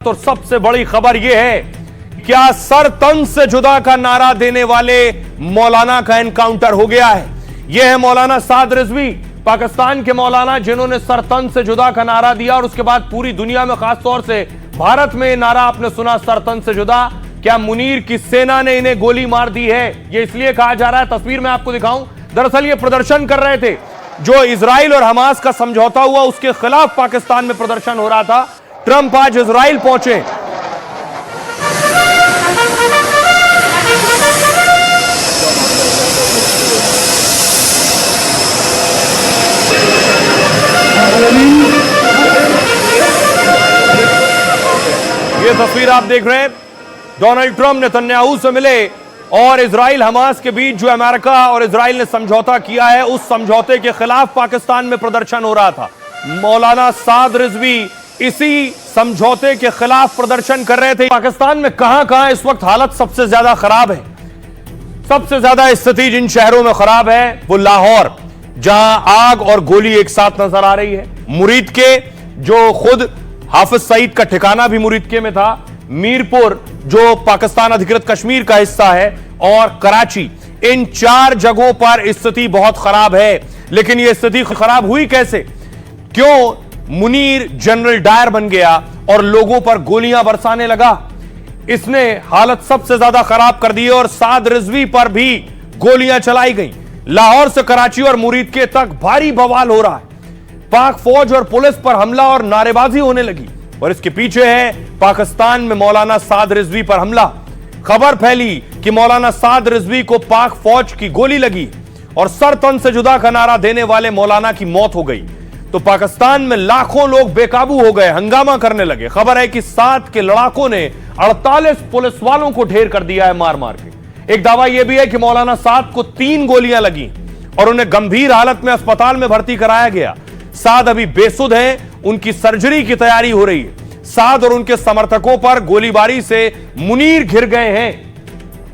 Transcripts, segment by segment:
तो सबसे बड़ी खबर यह है, क्या सर तन से जुदा का नारा देने वाले मौलाना का एनकाउंटर हो गया है। यह है मौलाना साद रिजवी, पाकिस्तान के मौलाना जिन्होंने सर तन से जुदा का नारा दिया और उसके बाद पूरी दुनिया में, खासतौर से भारत में नारा आपने सुना, सर तन से जुदा। क्या मुनीर की सेना ने इन्हें गोली मार दी है? यह इसलिए कहा जा रहा है, तस्वीर में आपको दिखाऊं। दरअसल ये प्रदर्शन कर रहे थे, जो इजराइल और हमास का समझौता हुआ उसके खिलाफ पाकिस्तान में प्रदर्शन हो रहा था। ट्रंप आज इजराइल पहुंचे। ये तस्वीर आप देख रहे हैं, डोनाल्ड ट्रंप नेतन्याहू से मिले और इजराइल हमास के बीच जो अमेरिका और इजराइल ने समझौता किया है, उस समझौते के खिलाफ पाकिस्तान में प्रदर्शन हो रहा था। मौलाना साद रिजवी इसी समझौते के खिलाफ प्रदर्शन कर रहे थे। पाकिस्तान में कहां इस वक्त हालत सबसे ज्यादा खराब है? सबसे ज्यादा स्थिति जिन शहरों में खराब है वो लाहौर, जहां आग और गोली एक साथ नजर आ रही है। मुरीद के, जो खुद हाफिज सईद का ठिकाना भी मुरीद के में था, मीरपुर जो पाकिस्तान अधिकृत कश्मीर का हिस्सा है, और कराची, इन 4 जगहों पर स्थिति बहुत खराब है। लेकिन यह स्थिति खराब हुई कैसे? क्यों मुनीर जनरल डायर बन गया और लोगों पर गोलियां बरसाने लगा? इसने हालत सबसे ज्यादा खराब कर दी और साद रिजवी पर भी गोलियां चलाई गई। लाहौर से कराची और मुरीद के तक भारी बवाल हो रहा है। पाक फौज और पुलिस पर हमला और नारेबाजी होने लगी, और इसके पीछे है पाकिस्तान में मौलाना साद रिजवी पर हमला। खबर फैली कि मौलाना साद रिजवी को पाक फौज की गोली लगी और सर तन से जुदा का नारा देने वाले मौलाना की मौत हो गई। तो पाकिस्तान में लाखों लोग बेकाबू हो गए, हंगामा करने लगे। खबर है कि 7 के लड़ाकों ने 48 पुलिस वालों को ढेर कर दिया है मार मार के। एक दावा यह भी है कि मौलाना साद को 3 गोलियां लगी और उन्हें गंभीर हालत में अस्पताल में भर्ती कराया गया। साद अभी बेसुध हैं, उनकी सर्जरी की तैयारी हो रही है। साद और उनके समर्थकों पर गोलीबारी से मुनीर घिर गए हैं।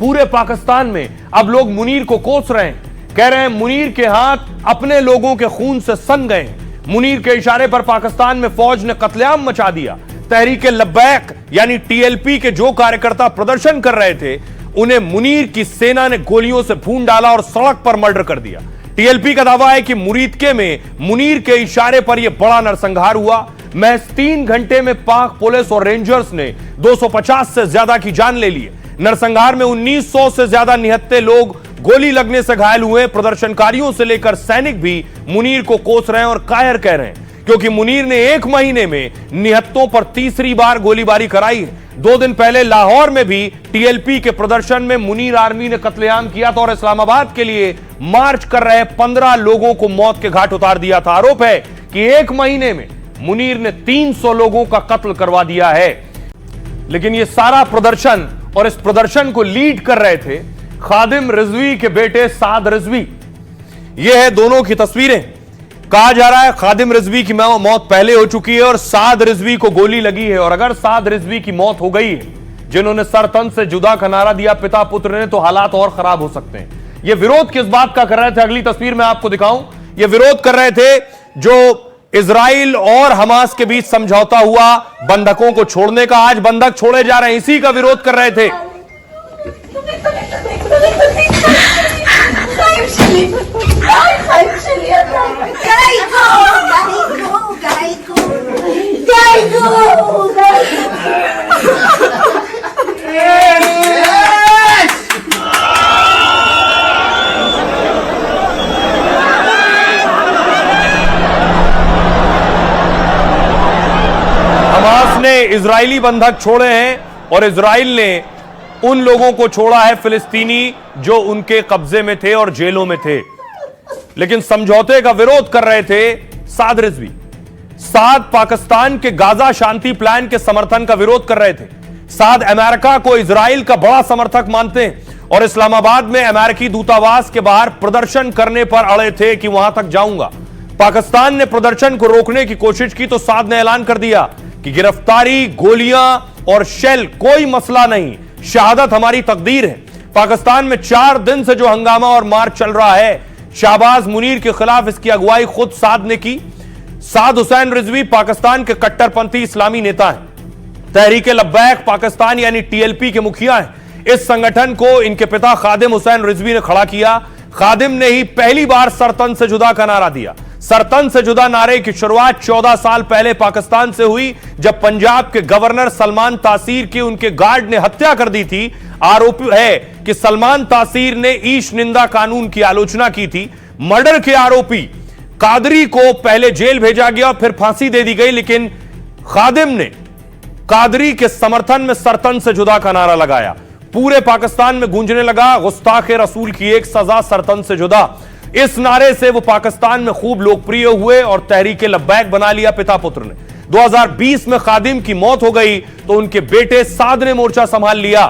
पूरे पाकिस्तान में अब लोग मुनीर को कोस रहे हैं, कह रहे हैं मुनीर के हाथ अपने लोगों के खून से सन गए। मुनीर के इशारे पर पाकिस्तान में फौज ने कत्लेआम मचा दिया। तहरीक लब्बैक यानी टीएलपी के जो कार्यकर्ता प्रदर्शन कर रहे थे, उन्हें मुनीर की सेना ने गोलियों से भून डाला और सड़क पर मर्डर कर दिया। टीएलपी का दावा है कि मुरीदके में मुनीर के इशारे पर यह बड़ा नरसंहार हुआ। महज 3 घंटे में पाक पुलिस और रेंजर्स ने 250 से ज्यादा की जान ले ली। नरसंहार में 1900 से ज्यादा निहत्थे लोग गोली लगने से घायल हुए। प्रदर्शनकारियों से लेकर सैनिक भी मुनीर को कोस रहे हैं और कायर कह रहे हैं, क्योंकि मुनीर ने 1 महीने में निहत्तों पर तीसरी बार गोलीबारी कराई है। 2 दिन पहले लाहौर में भी टीएलपी के प्रदर्शन में मुनीर आर्मी ने कत्लेआम किया था और इस्लामाबाद के लिए मार्च कर रहे 15 लोगों को मौत के घाट उतार दिया था। आरोप है कि 1 महीने में मुनीर ने 300 लोगों का कत्ल करवा दिया है। लेकिन यह सारा प्रदर्शन, और इस प्रदर्शन को लीड कर रहे थे खादिम रिजवी के बेटे साद रिजवी। यह है दोनों की तस्वीरें। कहा जा रहा है खादिम रिजवी की मौत पहले हो चुकी है और साद रिजवी को गोली लगी है। और अगर साद रिजवी की मौत हो गई है, जिन्होंने सर तन से जुदा का नारा दिया पिता पुत्र ने, तो हालात और खराब हो सकते हैं। यह विरोध किस बात का कर रहे थे, अगली तस्वीर में आपको दिखाऊं। यह विरोध कर रहे थे जो इजराइल और हमास के बीच समझौता हुआ बंधकों को छोड़ने का। आज बंधक छोड़े जा रहे हैं, इसी का विरोध कर रहे थे। हमास ने इजरायली बंधक छोड़े हैं और इजराइल ने उन लोगों को छोड़ा है फिलिस्तीनी जो उनके कब्जे में थे और जेलों में थे। लेकिन समझौते का विरोध कर रहे थे साद रिजवी। साद पाकिस्तान के गाजा शांति प्लान के समर्थन का विरोध कर रहे थे। साद अमेरिका को इजराइल का बड़ा समर्थक मानते हैं और इस्लामाबाद में अमेरिकी दूतावास के बाहर प्रदर्शन करने पर अड़े थे कि वहां तक जाऊंगा। पाकिस्तान ने प्रदर्शन को रोकने की कोशिश की तो साद ने ऐलान कर दिया कि गिरफ्तारी, गोलियां और शेल कोई मसला नहीं, शहादत हमारी तकदीर है। पाकिस्तान में 4 दिन से जो हंगामा और मार्च चल रहा है, शाहबाज मुनीर के खिलाफ इसकी अगुवाई खुद साद ने की। साद हुसैन रिजवी पाकिस्तान के कट्टरपंथी इस्लामी नेता हैं तहरीक लब्बैक पाकिस्तान यानी टीएलपी के मुखिया हैं। इस संगठन को इनके पिता खादिम हुसैन रिजवी ने खड़ा किया। खादिम ने ही पहली बार सरतन से जुदा का नारा दिया। सरतन से जुदा नारे की शुरुआत 14 साल पहले पाकिस्तान से हुई, जब पंजाब के गवर्नर सलमान तासीर की उनके गार्ड ने हत्या कर दी थी। आरोप है कि सलमान तासीर ने ईश निंदा कानून की आलोचना की थी। मर्डर के आरोपी कादरी को पहले जेल भेजा गया और फिर फांसी दे दी गई, लेकिन खादिम ने कादरी के समर्थन में सरतन से जुदा का नारा लगाया। पूरे पाकिस्तान में गूंजने लगा, गुस्ताखे रसूल की एक सजा, सरतन से जुदा। इस नारे से वो पाकिस्तान में खूब लोकप्रिय हुए और तहरीक लब्बैक बना लिया पिता पुत्र ने। 2020 में खादिम की मौत हो गई तो उनके बेटे साद ने मोर्चा संभाल लिया।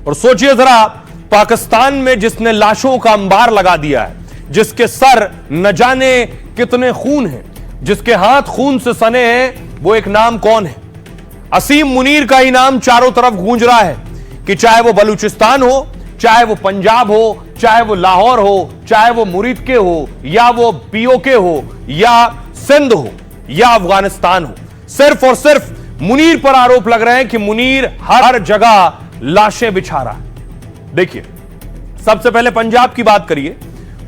और सोचिए जरा, पाकिस्तान में जिसने लाशों का अंबार लगा दिया है, जिसके सर न जाने कितने खून हैं, जिसके हाथ खून से सने हैं, वो एक नाम कौन है? असीम मुनीर का ही नाम चारों तरफ गूंज रहा है कि चाहे वो बलूचिस्तान हो, चाहे वो पंजाब हो, चाहे वो लाहौर हो, चाहे वो मुरीद के हो, या वो पीओके हो, या सिंध हो, या अफगानिस्तान हो, सिर्फ और सिर्फ मुनीर पर आरोप लग रहे हैं कि मुनीर हर जगह लाशें बिछा रहा है। देखिए, सबसे पहले पंजाब की बात करिए।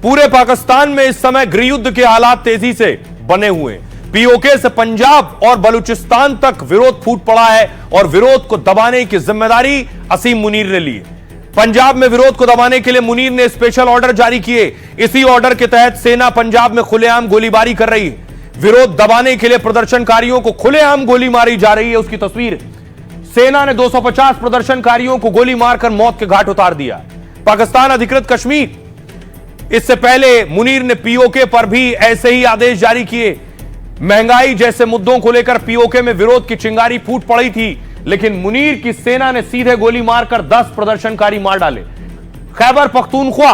पूरे पाकिस्तान में इस समय गृह युद्ध के हालात तेजी से बने हुए हैं। पीओके से पंजाब और बलूचिस्तान तक विरोध फूट पड़ा है और विरोध को दबाने की जिम्मेदारी असीम मुनीर ने ली है। पंजाब में विरोध को दबाने के लिए मुनीर ने स्पेशल ऑर्डर जारी किए। इसी ऑर्डर के तहत सेना पंजाब में खुलेआम गोलीबारी कर रही है। विरोध दबाने के लिए प्रदर्शनकारियों को खुलेआम गोली मारी जा रही है, उसकी तस्वीर। सेना ने 250 प्रदर्शनकारियों को गोली मारकर मौत के घाट उतार दिया। पाकिस्तान अधिकृत कश्मीर, इससे पहले मुनीर ने पीओके पर भी ऐसे ही आदेश जारी किए। महंगाई जैसे मुद्दों को लेकर पीओके में विरोध की चिंगारी फूट पड़ी थी, लेकिन मुनीर की सेना ने सीधे गोली मारकर 10 प्रदर्शनकारी मार डाले। खैबर पख्तूनख्वा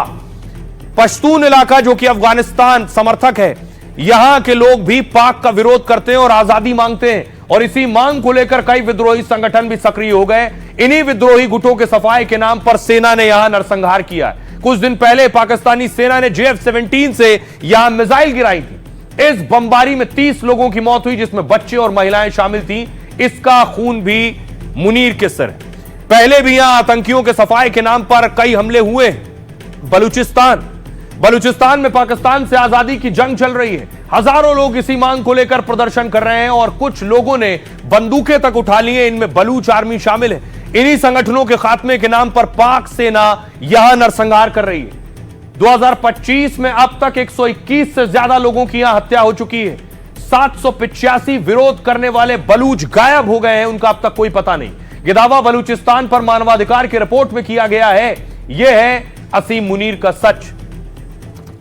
पश्तून इलाका जो कि अफगानिस्तान समर्थक है, यहां के लोग भी पाक का विरोध करते हैं और आजादी मांगते हैं, और इसी मांग को लेकर कई विद्रोही संगठन भी सक्रिय हो गए। इन्हीं विद्रोही गुटों के सफाए के नाम पर सेना ने यहां नरसंहार किया है। कुछ दिन पहले पाकिस्तानी सेना ने JF-17 से यहां मिसाइल गिराई थी। इस बमबारी में 30 लोगों की मौत हुई, जिसमें बच्चे और महिलाएं शामिल थीं। इसका खून भी मुनीर के सर है। पहले भी यहां आतंकियों के सफाए के नाम पर कई हमले हुए। बलूचिस्तान में पाकिस्तान से आजादी की जंग चल रही है। हजारों लोग इसी मांग को लेकर प्रदर्शन कर रहे हैं और कुछ लोगों ने बंदूकें तक उठा ली हैं। इनमें बलूच आर्मी शामिल है। इन्हीं संगठनों के खात्मे के नाम पर पाक सेना यहां नरसंहार कर रही है। 2025 में अब तक 121 से ज्यादा लोगों की यहां हत्या हो चुकी है। 785 विरोध करने वाले बलूच गायब हो गए हैं, उनका अब तक कोई पता नहीं। यह दावा बलूचिस्तान पर मानवाधिकार की रिपोर्ट में किया गया है। यह है असीम मुनीर का सच।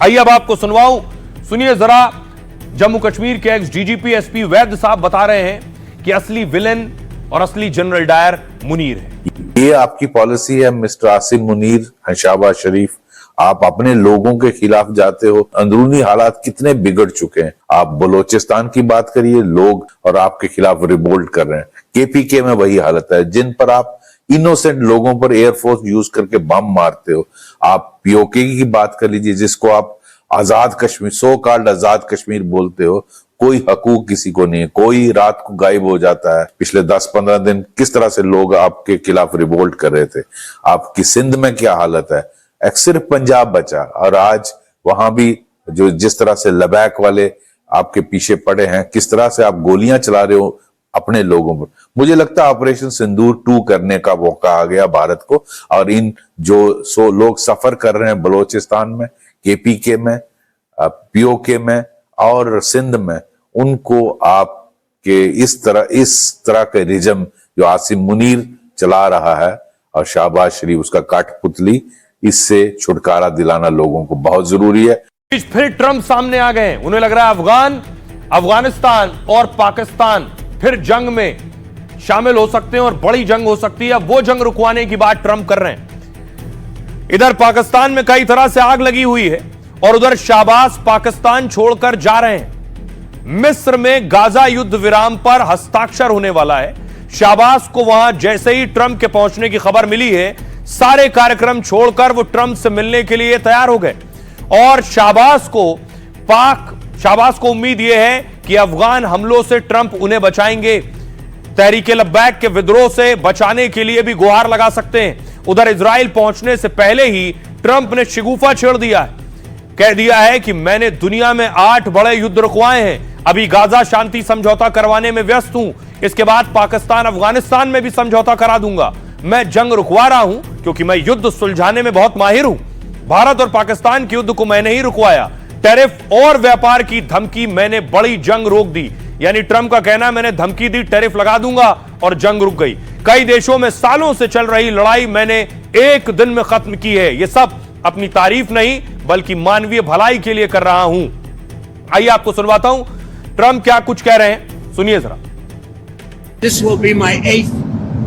आइए अब आपको सुनवाऊं, सुनिए जरा। जम्मू कश्मीर के एक्स डीजीपी एसपी वैद्य साहब बता रहे हैं कि असली विलेन और असली जनरल डायर मुनीर है। ये आपकी पॉलिसी है मिस्टर आसिम मुनीर, शहबाज शरीफ। आप अपने लोगों के खिलाफ जाते हो। अंदरूनी हालात कितने बिगड़ चुके हैं। आप बलोचिस्तान की बात करिए, लोग और आपके खिलाफ रिवोल्ट कर रहे हैं। केपीके में वही हालत है, जिन पर आप इनोसेंट लोगों पर एयरफोर्स यूज करके बम मारते हो। आप पीओके की बात कर लीजिए, जिसको आप आजाद कश्मीर, सो कॉल्ड आजाद कश्मीर बोलते हो। कोई हकूक किसी को नहीं है। कोई रात को गायब हो जाता है। पिछले 10-15 दिन किस तरह से लोग आपके खिलाफ रिवोल्ट कर रहे थे। आपकी सिंध में क्या हालत है। एक सिर्फ पंजाब बचा, और आज वहां भी जो जिस तरह से लबैक वाले आपके पीछे पड़े हैं, किस तरह से आप गोलियां चला रहे हो अपने लोगों पर। मुझे लगता है ऑपरेशन सिंदूर 2 करने का मौका आ गया भारत को। और इन जो लोग सफर कर रहे हैं बलोचिस्तान में, केपीके में, पीओके में और सिंध में, उनको आपके इस तरह के रिजम जो आसिम मुनीर चला रहा है और शहबाज शरीफ उसका कठपुतली, इससे छुटकारा दिलाना लोगों को बहुत जरूरी है। फिर ट्रंप सामने आ गए। उन्हें लग रहा है अफगानिस्तान और पाकिस्तान फिर जंग में शामिल हो सकते हैं और बड़ी जंग हो सकती है। वो जंग रुकवाने की बात ट्रंप कर रहे हैं। इधर पाकिस्तान में कई तरह से आग लगी हुई है और उधर शाहबाज पाकिस्तान छोड़कर जा रहे हैं। मिस्र में गाजा युद्ध विराम पर हस्ताक्षर होने वाला है। शाहबाज को वहां जैसे ही ट्रंप के पहुंचने की खबर मिली है, सारे कार्यक्रम छोड़कर वो ट्रंप से मिलने के लिए तैयार हो गए। और शाहबाज को उम्मीद यह है कि अफगान हमलों से ट्रंप उन्हें बचाएंगे। तहरीके लब्बैक के विद्रोह से बचाने के लिए भी गुहार लगा सकते हैं। उधर इजराइल पहुंचने से पहले ही ट्रंप ने शिगुफा छेड़ दिया है, कह दिया है कि मैंने दुनिया में 8 बड़े युद्ध रुकवाए हैं, अभी गाजा शांति समझौता करवाने में व्यस्त हूं, इसके बाद पाकिस्तान अफगानिस्तान में भी समझौता करा दूंगा। मैं जंग रुकवा रहा हूं क्योंकि मैं युद्ध सुलझाने में बहुत माहिर हूं। भारत और पाकिस्तान के युद्ध को मैंने ही रुकवाया, टैरिफ और व्यापार की धमकी मैंने बड़ी जंग रोक दी। यानी ट्रंप का कहना, मैंने धमकी दी, टैरिफ लगा दूंगा और जंग रुक गई। कई देशों में सालों से चल रही लड़ाई मैंने एक दिन में खत्म की है। यह सब अपनी तारीफ नहीं बल्कि मानवीय भलाई के लिए कर रहा हूं। आइए आपको सुनवाता हूं ट्रंप क्या कुछ कह रहे हैं, सुनिए जरा। This will be my 8th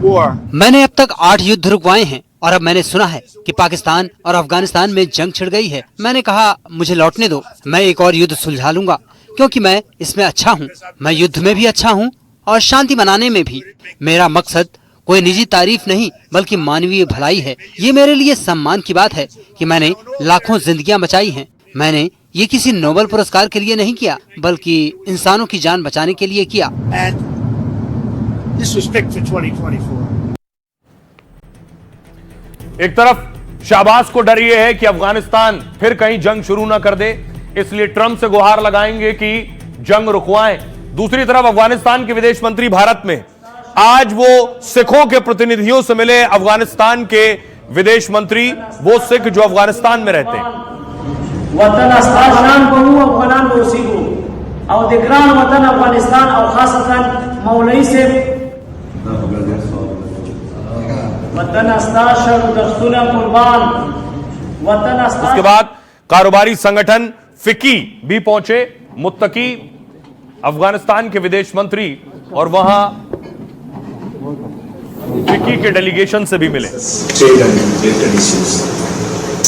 war. मैंने अब तक 8 युद्ध रुकवाए हैं और अब मैंने सुना है कि पाकिस्तान और अफगानिस्तान में जंग छिड़ गई है। मैंने कहा मुझे लौटने दो, मैं एक और युद्ध सुलझा लूंगा क्योंकि मैं इसमें अच्छा हूँ। मैं युद्ध में भी अच्छा हूँ और शांति बनाने में भी। मेरा मकसद कोई निजी तारीफ नहीं बल्कि मानवीय भलाई है। ये मेरे लिए सम्मान की बात है कि मैंने लाखों जिंदगियां बचाई हैं। मैंने ये किसी नोबेल पुरस्कार के लिए नहीं किया बल्कि इंसानों की जान बचाने के लिए किया। And this was picked for 2024. एक तरफ शाहबाज को डर यह है कि अफगानिस्तान फिर कहीं जंग शुरू ना कर दे, इसलिए ट्रंप से गुहार लगाएंगे कि जंग रुकवाएं। दूसरी तरफ अफगानिस्तान के विदेश मंत्री भारत में, आज वो सिखों के प्रतिनिधियों से मिले। अफगानिस्तान के विदेश मंत्री, वो सिख जो अफगानिस्तान में रहते हैं। वतन अस्ताशान बहू अफगान रोसीगो और दिग्रान वतन अफगानिस्तान और खासतन मौलई से वतन अस्ताशर दस्तूर कुर्बान वतन। उसके बाद कारोबारी संगठन फिकी भी पहुंचे, मुत्तकी अफगानिस्तान के विदेश मंत्री, और वहां फिकी के डेलीगेशन से भी मिले।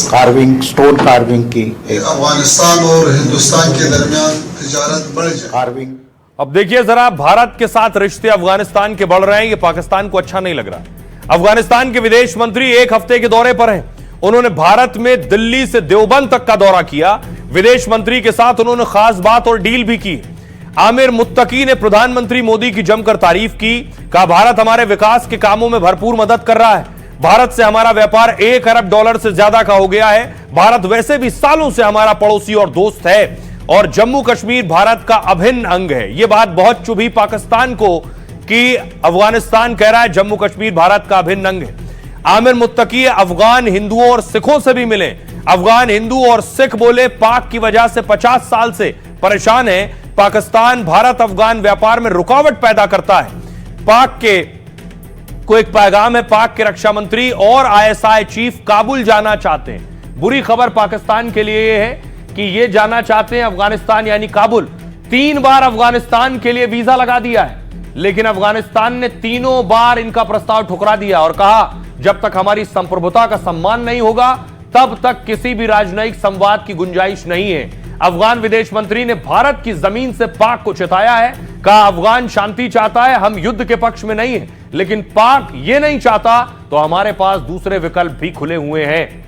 कार्विंग, स्टोन कार्विंग की अफगानिस्तान और हिंदुस्तान के दरमियान तिजारत बढ़ जाए। कार्विंग। अब देखिए जरा, भारत के साथ रिश्ते अफगानिस्तान के बढ़ रहे हैं, ये पाकिस्तान को अच्छा नहीं लग रहा। अफगानिस्तान के विदेश मंत्री एक हफ्ते के दौरे पर हैं। उन्होंने भारत में दिल्ली से देवबंद तक का दौरा किया। विदेश मंत्री के साथ उन्होंने खास बात और डील भी की। आमिर मुत्तकी ने प्रधानमंत्री मोदी की जमकर तारीफ की, कहा भारत हमारे विकास के कामों में भरपूर मदद कर रहा है। भारत से हमारा व्यापार $1 अरब से ज्यादा का हो गया है। भारत वैसे भी सालों से हमारा पड़ोसी और दोस्त है और जम्मू कश्मीर भारत का अभिन्न अंग है। यह बात बहुत चुभी पाकिस्तान को कि अफगानिस्तान कह रहा है जम्मू कश्मीर भारत का अभिन्न अंग है। आमिर मुत्तकी अफगान हिंदुओं और सिखों से भी मिले। अफगान हिंदू और सिख बोले, पाक की वजह से 50 साल से परेशान है। पाकिस्तान भारत अफगान व्यापार में रुकावट पैदा करता है। पाक के को एक पैगाम है, पाक के रक्षा मंत्री और ISI चीफ काबुल जाना चाहते हैं। बुरी खबर पाकिस्तान के लिए यह है कि ये जाना चाहते हैं अफगानिस्तान यानी काबुल। 3 बार अफगानिस्तान के लिए वीजा लगा दिया है, लेकिन अफगानिस्तान ने तीनों बार इनका प्रस्ताव ठुकरा दिया और कहा जब तक हमारी संप्रभुता का सम्मान नहीं होगा तब तक किसी भी राजनयिक संवाद की गुंजाइश नहीं है। अफगान विदेश मंत्री ने भारत की जमीन से पाक को चिताया है, कहा अफगान शांति चाहता है, हम युद्ध के पक्ष में नहीं है, लेकिन पाक ये नहीं चाहता तो हमारे पास दूसरे विकल्प भी खुले हुए हैं।